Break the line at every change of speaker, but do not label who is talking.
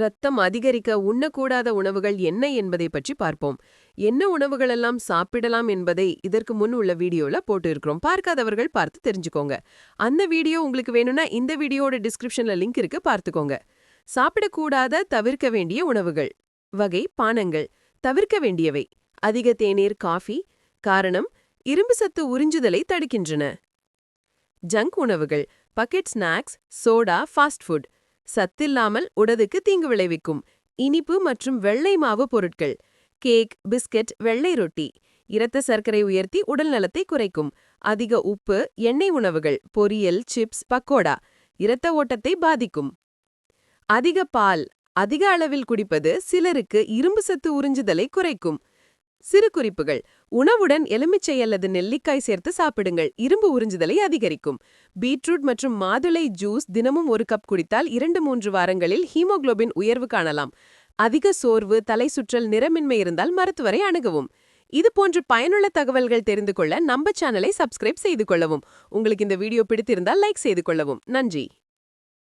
ரத்தம் அதிகரிக்க உண்ணக்கூடாத உணவுகள் என்ன என்பதை பற்றி பார்ப்போம். என்ன உணவுகளெல்லாம் சாப்பிடலாம் என்பதை இதற்கு முன் உள்ள வீடியோல போட்டு இருக்கிறோம். பார்க்காதவர்கள் பார்த்து தெரிஞ்சுக்கோங்க. அந்த வீடியோ உங்களுக்கு வேணும்னா இந்த வீடியோட டிஸ்கிரிப்ஷன்ல லிங்க் இருக்கு, பார்த்துக்கோங்க. சாப்பிடக்கூடாத தவிர்க்க வேண்டிய உணவுகள். வகை பானங்கள். தவிர்க்க வேண்டியவை: அதிக தேநீர், காஃபி. காரணம், இரும்பு சத்து உறிஞ்சுதலை தடுக்கின்றன. ஜங்க் உணவுகள். Bucket snacks, soda, fast food. சத்தில்லாமல் உடலுக்கு தீங்கு விளைவிக்கும். இனிப்பு மற்றும் வெள்ளை மாவு பொருட்கள். கேக், பிஸ்கட், வெள்ளை ரொட்டி. இரத்த சர்க்கரை உயர்த்தி உடல் நலத்தை குறைக்கும். அதிக உப்பு, எண்ணெய் உணவுகள், பொரியல், சிப்ஸ், பக்கோடா. இரத்த ஓட்டத்தை பாதிக்கும். அதிக பால். அதிக அளவில் குடிப்பது சிலருக்கு இரும்பு சத்து உறிஞ்சுதலை குறைக்கும். சிறு குறிப்புகள்: உணவுடன் எலுமிச்சை அல்லது நெல்லிக்காய் சேர்த்து சாப்பிடுங்கள், இரும்பு உறிஞ்சுதலை அதிகரிக்கும். பீட்ரூட் மற்றும் மாதுளை ஜூஸ் தினமும் 1 கப் குடித்தால் 2-3 வாரங்களில் ஹீமோகுளோபின் உயர்வு காணலாம். அதிக சோர்வு, தலை சுற்றல், நிறமின்மை இருந்தால் மருத்துவரை அணுகவும். இது போன்ற பயனுள்ள தகவல்கள் தெரிந்து கொள்ள நம்ம சேனலை சப்ஸ்கிரைப் செய்து கொள்ளவும். உங்களுக்கு இந்த வீடியோ பிடித்திருந்தால் லைக் செய்து கொள்ளவும். நன்றி.